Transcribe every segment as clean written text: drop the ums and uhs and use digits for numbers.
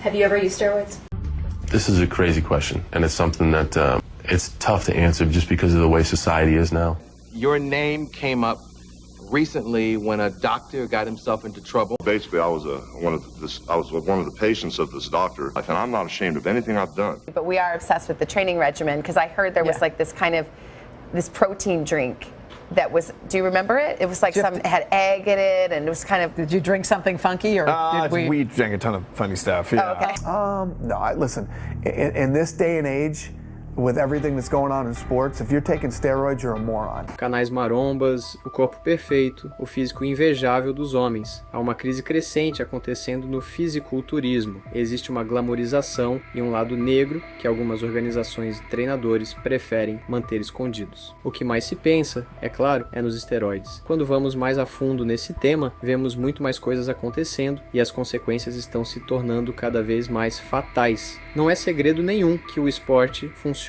Have you ever used steroids? This is a crazy question, and it's something that it's tough to answer just because of the way society is now. Your name came up recently when a doctor got himself into trouble. Basically, I was one of the patients of this doctor, and I'm not ashamed of anything I've done. But we are obsessed with the training regimen because I heard there was like this protein drink that was, do you remember it? It was like it had egg in it, and it was kind of... Did you drink something funky, or did we drank a ton of funny stuff, yeah. Oh, okay. No, listen, in this day and age, with everything that's going on in sports, if you're taking steroids, you're a moron. Canais marombas, o corpo perfeito, o físico invejável dos homens. Há uma crise crescente acontecendo no fisiculturismo. Existe uma glamorização e um lado negro que algumas organizações e treinadores preferem manter escondidos. O que mais se pensa, é claro, é nos esteroides. Quando vamos mais a fundo nesse tema, vemos muito mais coisas acontecendo e as consequências estão se tornando cada vez mais fatais. Não é segredo nenhum que o esporte funciona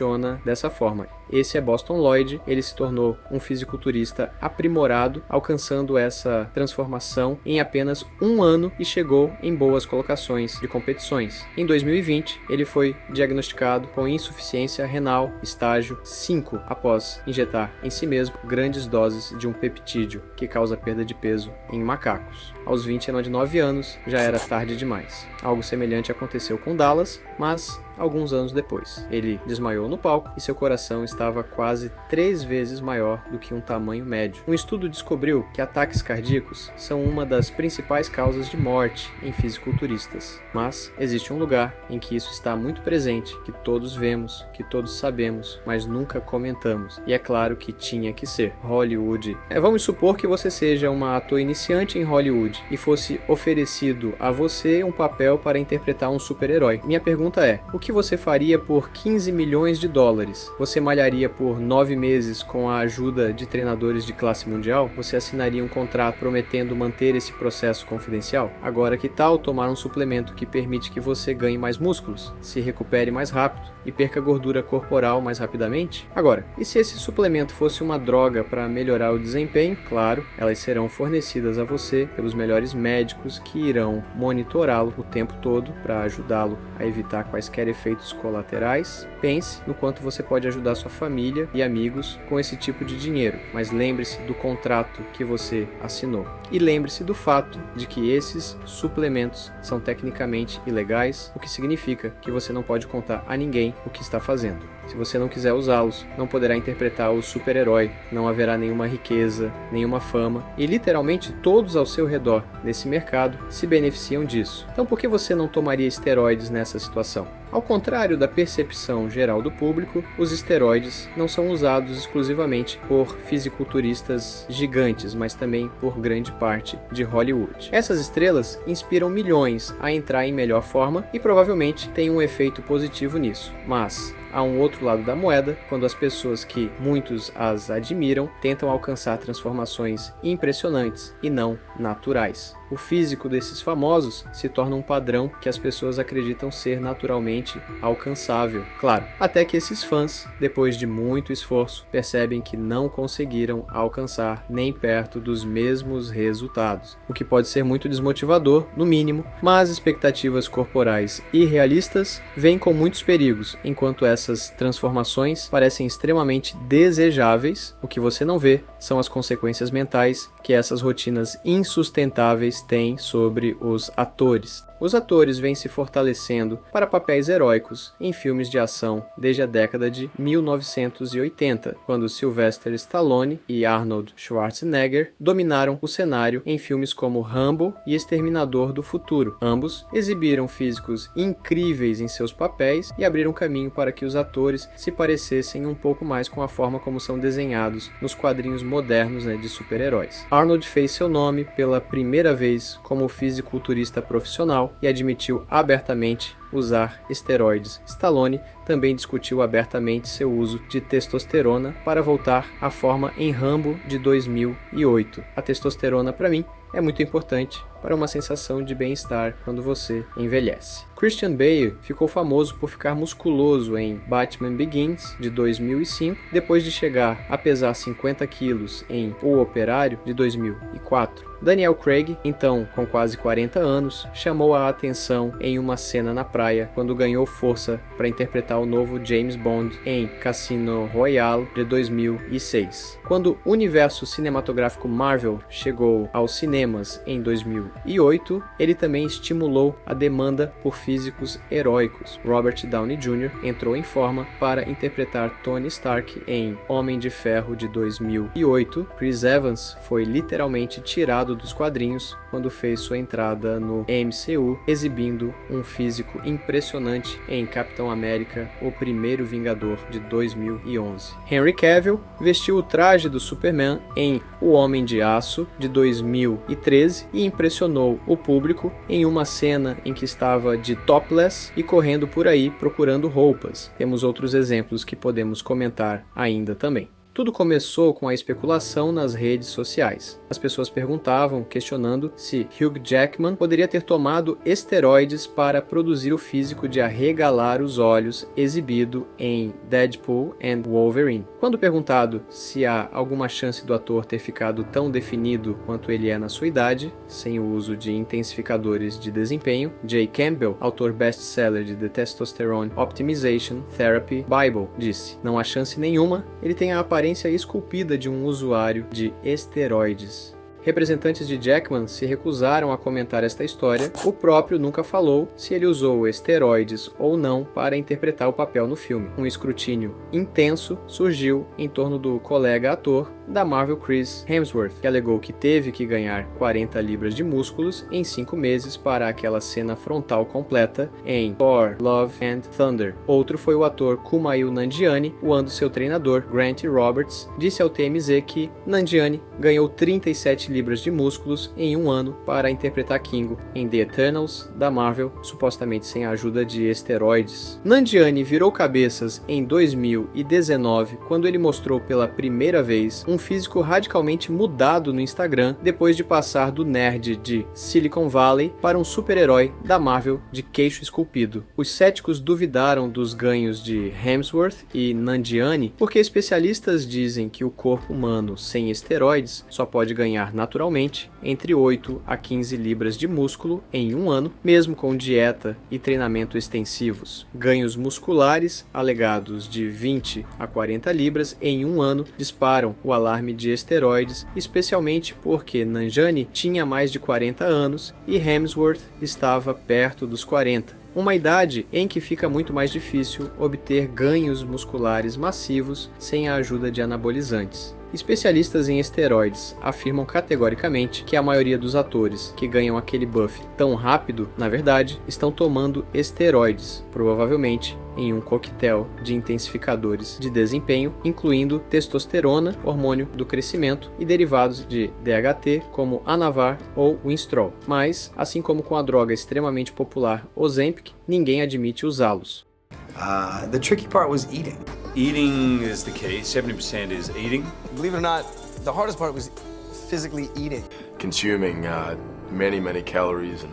dessa forma. Esse é Boston Lloyd, ele se tornou um fisiculturista aprimorado, alcançando essa transformação em apenas um ano e chegou em boas colocações de competições. Em 2020, ele foi diagnosticado com insuficiência renal estágio 5, após injetar em si mesmo grandes doses de um peptídeo que causa perda de peso em macacos. Aos 29 anos, já era tarde demais. Algo semelhante aconteceu com Dallas, mas alguns anos depois. Ele desmaiou no palco e seu coração estava quase 3 vezes maior do que um tamanho médio. Um estudo descobriu que ataques cardíacos são uma das principais causas de morte em fisiculturistas. Mas existe um lugar em que isso está muito presente, que todos vemos, que todos sabemos, mas nunca comentamos. E é claro que tinha que ser Hollywood. Vamos supor que você seja uma ator iniciante em Hollywood e fosse oferecido a você um papel para interpretar um super-herói. Minha pergunta é: o que você faria por 15 milhões de dólares? Você malharia por 9 meses com a ajuda de treinadores de classe mundial? Você assinaria um contrato prometendo manter esse processo confidencial? Agora, que tal tomar um suplemento que permite que você ganhe mais músculos, se recupere mais rápido e perca gordura corporal mais rapidamente? Agora, e se esse suplemento fosse uma droga para melhorar o desempenho? Claro, elas serão fornecidas a você pelos melhores médicos que irão monitorá-lo o tempo todo para ajudá-lo a evitar quaisquer efeitos colaterais. Pense no quanto você pode ajudar sua família e amigos com esse tipo de dinheiro, mas lembre-se do contrato que você assinou. E lembre-se do fato de que esses suplementos são tecnicamente ilegais, o que significa que você não pode contar a ninguém o que está fazendo. Se você não quiser usá-los, não poderá interpretar o super-herói, não haverá nenhuma riqueza, nenhuma fama, e literalmente todos ao seu redor nesse mercado se beneficiam disso. Então por que você não tomaria esteroides nessa situação? Ao contrário da percepção geral do público, os esteroides não são usados exclusivamente por fisiculturistas gigantes, mas também por grande parte de Hollywood. Essas estrelas inspiram milhões a entrar em melhor forma e provavelmente têm um efeito positivo nisso. Mas há um outro lado da moeda, quando as pessoas que muitos as admiram tentam alcançar transformações impressionantes e não naturais. O físico desses famosos se torna um padrão que as pessoas acreditam ser naturalmente alcançável. Claro, até que esses fãs, depois de muito esforço, percebem que não conseguiram alcançar nem perto dos mesmos resultados, o que pode ser muito desmotivador, no mínimo, mas expectativas corporais irrealistas vêm com muitos perigos, enquanto essas transformações parecem extremamente desejáveis. O que você não vê são as consequências mentais que essas rotinas insustentáveis têm sobre os atores. Os atores vêm se fortalecendo para papéis heróicos em filmes de ação desde a década de 1980, quando Sylvester Stallone e Arnold Schwarzenegger dominaram o cenário em filmes como Rambo e Exterminador do Futuro. Ambos exibiram físicos incríveis em seus papéis e abriram caminho para que os atores se parecessem um pouco mais com a forma como são desenhados nos quadrinhos modernos de super-heróis. Arnold fez seu nome pela primeira vez como fisiculturista profissional e admitiu abertamente usar esteroides. Stallone também discutiu abertamente seu uso de testosterona para voltar à forma em Rambo de 2008. A testosterona, para mim, é muito importante para uma sensação de bem-estar quando você envelhece. Christian Bale ficou famoso por ficar musculoso em Batman Begins, de 2005, depois de chegar a pesar 50 quilos em O Operário, de 2004. Daniel Craig, então com quase 40 anos, chamou a atenção em uma cena na praia quando ganhou força para interpretar o novo James Bond em Cassino Royale, de 2006. Quando o universo cinematográfico Marvel chegou aos cinemas em 2008, ele também estimulou a demanda por físicos heróicos. Robert Downey Jr. entrou em forma para interpretar Tony Stark em Homem de Ferro, de 2008. Chris Evans foi literalmente tirado dos quadrinhos quando fez sua entrada no MCU, exibindo um físico impressionante em Capitão América, o Primeiro Vingador, de 2011. Henry Cavill vestiu o traje do Superman em O Homem de Aço, de 2013, e impressionou o público em uma cena em que estava de topless e correndo por aí procurando roupas. Temos outros exemplos que podemos comentar ainda também. Tudo começou com a especulação nas redes sociais. As pessoas perguntavam, questionando se Hugh Jackman poderia ter tomado esteroides para produzir o físico de arregalar os olhos exibido em Deadpool and Wolverine. Quando perguntado se há alguma chance do ator ter ficado tão definido quanto ele é na sua idade, sem o uso de intensificadores de desempenho, Jay Campbell, autor best-seller de The Testosterone Optimization Therapy Bible, disse: "Não há chance nenhuma, ele tem a aparência esculpida de um usuário de esteroides." Representantes de Jackman se recusaram a comentar esta história. O próprio nunca falou se ele usou esteroides ou não para interpretar o papel no filme. Um escrutínio intenso surgiu em torno do colega ator da Marvel Chris Hemsworth, que alegou que teve que ganhar 40 libras de músculos em 5 meses para aquela cena frontal completa em Thor, Love and Thunder. Outro foi o ator Kumail Nanjiani, quando seu treinador, Grant Roberts, disse ao TMZ que Nanjiani ganhou 37 libras de músculos em um ano para interpretar Kingo em The Eternals da Marvel, supostamente sem a ajuda de esteroides. Nanjiani virou cabeças em 2019, quando ele mostrou pela primeira vez um físico radicalmente mudado no Instagram, depois de passar do nerd de Silicon Valley para um super-herói da Marvel de queixo esculpido. Os céticos duvidaram dos ganhos de Hemsworth e Nanjiani, porque especialistas dizem que o corpo humano sem esteroides só pode ganhar naturalmente entre 8 a 15 libras de músculo em um ano, mesmo com dieta e treinamento extensivos. Ganhos musculares alegados de 20 a 40 libras em um ano disparam o alarme de esteroides, especialmente porque Nanjiani tinha mais de 40 anos e Hemsworth estava perto dos 40. Uma idade em que fica muito mais difícil obter ganhos musculares massivos sem a ajuda de anabolizantes. Especialistas em esteroides afirmam categoricamente que a maioria dos atores que ganham aquele buff tão rápido, na verdade, estão tomando esteroides, provavelmente em um coquetel de intensificadores de desempenho, incluindo testosterona, hormônio do crescimento, e derivados de DHT, como Anavar ou Winstrol. Mas, assim como com a droga extremamente popular Ozempic, ninguém admite usá-los. The tricky part was eating. Eating is the key. 70% is eating. Believe it or not, the hardest part was physically eating. Consuming many calories and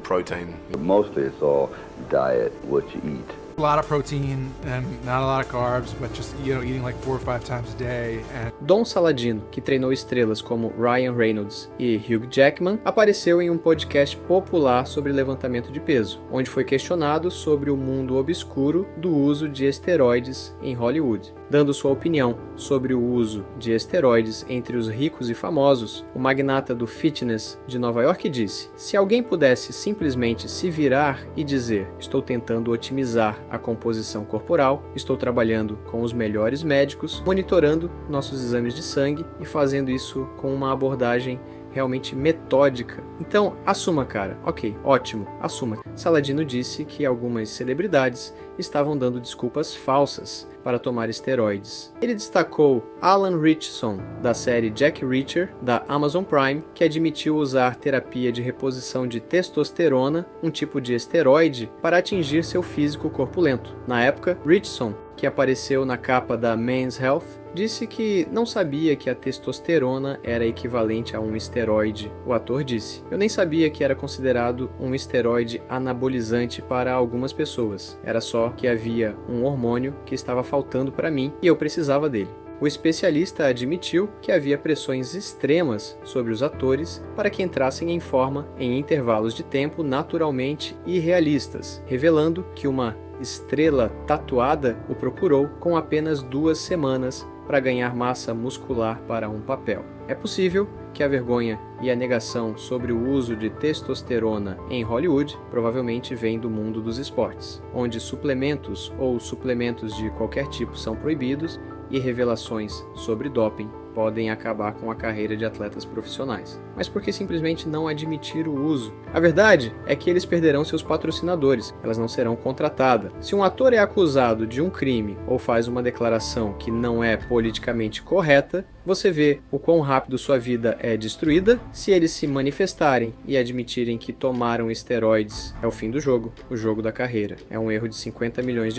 protein. Mostly it's all diet, what you eat. A lot of protein and not a lot of carbs, but just, eating like 4 or 5 times a day. Don Saladino, que treinou estrelas como Ryan Reynolds e Hugh Jackman, apareceu em um podcast popular sobre levantamento de peso, onde foi questionado sobre o mundo obscuro do uso de esteroides em Hollywood. Dando sua opinião sobre o uso de esteroides entre os ricos e famosos, o magnata do fitness de Nova York disse: "Se alguém pudesse simplesmente se virar e dizer, estou tentando otimizar a composição corporal, estou trabalhando com os melhores médicos, monitorando nossos exames de sangue e fazendo isso com uma abordagem realmente metódica. Então, assuma, cara. Ok, ótimo, assuma." Saladino disse que algumas celebridades estavam dando desculpas falsas, para tomar esteroides. Ele destacou Alan Ritchson, da série Jack Reacher, da Amazon Prime, que admitiu usar terapia de reposição de testosterona, um tipo de esteroide, para atingir seu físico corpulento. Na época, Ritchson, que apareceu na capa da Men's Health, disse que não sabia que a testosterona era equivalente a um esteroide. O ator disse: "Eu nem sabia que era considerado um esteroide anabolizante para algumas pessoas. Era só que havia um hormônio que estava faltando para mim e eu precisava dele." O especialista admitiu que havia pressões extremas sobre os atores para que entrassem em forma em intervalos de tempo naturalmente irrealistas, revelando que uma estrela tatuada o procurou com apenas 2 semanas para ganhar massa muscular para um papel. É possível que a vergonha e a negação sobre o uso de testosterona em Hollywood provavelmente vem do mundo dos esportes, onde suplementos ou suplementos de qualquer tipo são proibidos e revelações sobre doping podem acabar com a carreira de atletas profissionais. Mas por que simplesmente não admitir o uso? A verdade é que eles perderão seus patrocinadores, elas não serão contratadas. Se um ator é acusado de um crime ou faz uma declaração que não é politicamente correta, você vê o quão rápido sua vida é destruída. Se eles se manifestarem e admitirem que tomaram esteroides, é o fim do jogo, o jogo da carreira. É um erro de $50 milhões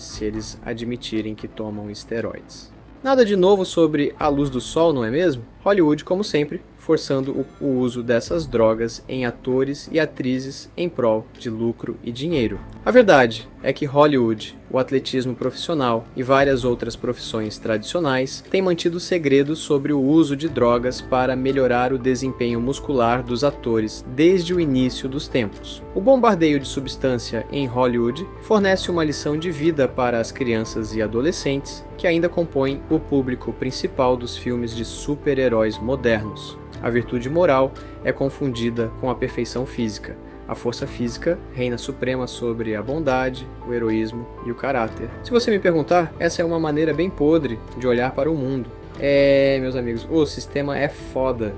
se eles admitirem que tomam esteroides. Nada de novo sobre a luz do sol, não é mesmo? Hollywood, como sempre, forçando o uso dessas drogas em atores e atrizes em prol de lucro e dinheiro. A verdade é que Hollywood, o atletismo profissional e várias outras profissões tradicionais têm mantido segredos sobre o uso de drogas para melhorar o desempenho muscular dos atores desde o início dos tempos. O bombardeio de substância em Hollywood fornece uma lição de vida para as crianças e adolescentes que ainda compõem o público principal dos filmes de super-heróis modernos. A virtude moral é confundida com a perfeição física. A força física reina suprema sobre a bondade, o heroísmo e o caráter. Se você me perguntar, essa é uma maneira bem podre de olhar para o mundo. Meus amigos, o sistema é foda.